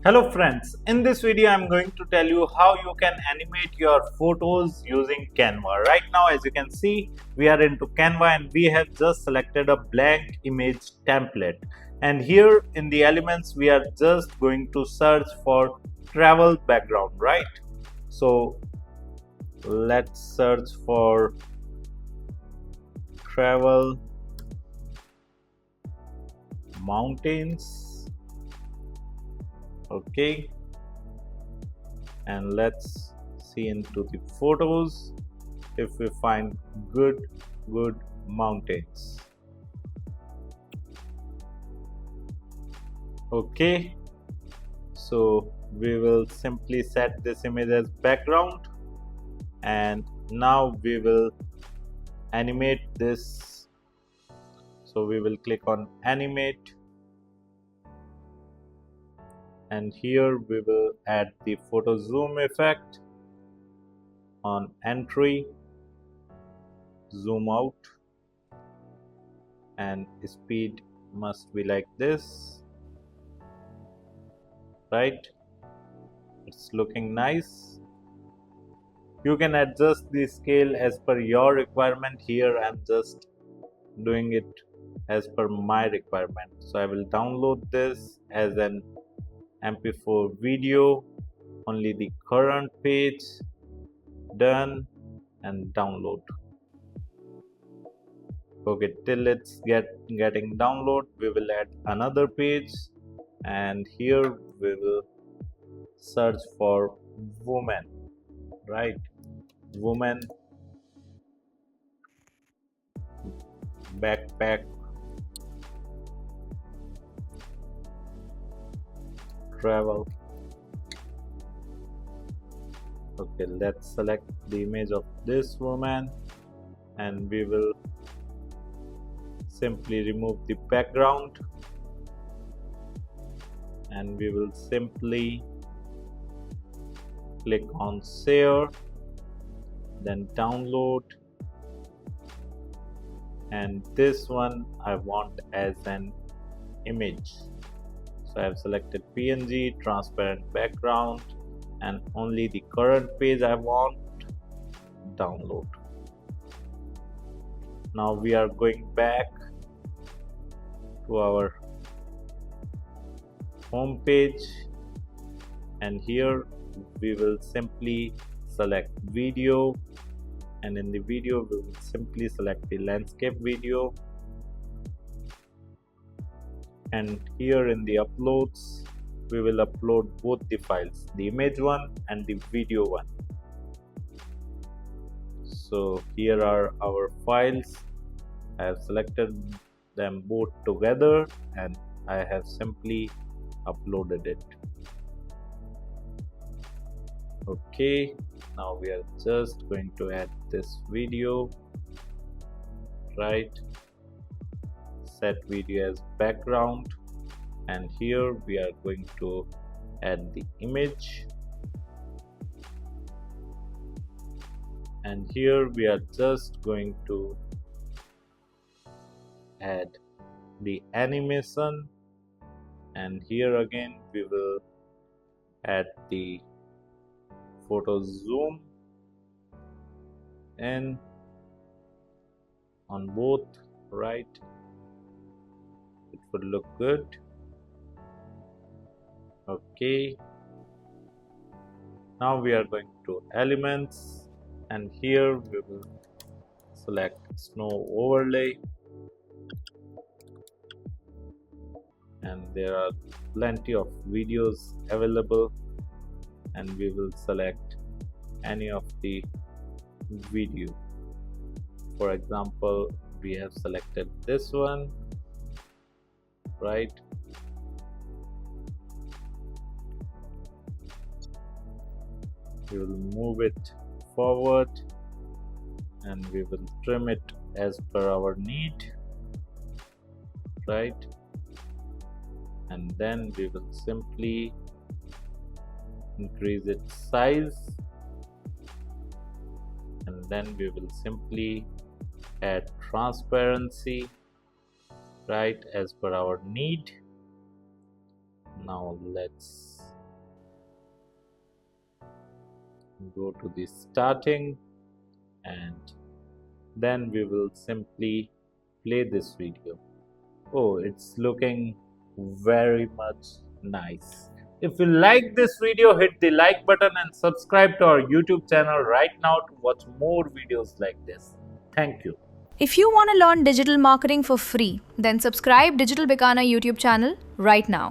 Hello friends, in this video I'm going to tell you how you can animate your photos using Canva. Right now, as you can see, we are into Canva and we have just selected a blank image template. And here in the elements we are just going to search for travel background, right? So let's search for travel mountains. Okay, and let's see into the photos if we find good mountains. Okay, so we will simply set this image as background, and now we will animate this. So we will click on animate, and here we will add the photo zoom effect. On entry, zoom out, and speed must be like this, right? It's looking nice. You can adjust the scale as per your requirement. Here I'm just doing it as per my requirement. So I will download this as an MP4 video, only the current page, done, and download. Okay, till it's getting download, we will add another page, and here we will search for woman, right? Woman backpack travel. Okay, let's select the image of this woman, and we will simply remove the background, and we will simply click on share, then download, and this one I want as an image. So I have selected PNG, transparent background, and only the current page I want, download. Now we are going back to our home page, and here we will simply select video, and in the video we will simply select the landscape video, and here in the uploads we will upload both the files, the image one and the video one. So here are our files. I have selected them both together and I have simply uploaded it. Okay, now we are just going to add this video, right? Set video as background, and here we are going to add the image, and here we are just going to add the animation, and here again we will add the photo zoom in on both, right? It would look good. Okay, now we are going to elements, and here we will select snow overlay, and there are plenty of videos available, and we will select any of the video. For example, we have selected this one, right? We will move it forward, and we will trim it as per our need, right? And then we will simply increase its size, and then we will simply add transparency, right, as per our need. Now let's go to the starting, and then we will simply play this video. Oh, it's looking very much nice. If you like this video, hit the like button and subscribe to our YouTube channel right now to watch more videos like this. Thank you. If you want to learn digital marketing for free, then subscribe Digital Bikana YouTube channel right now.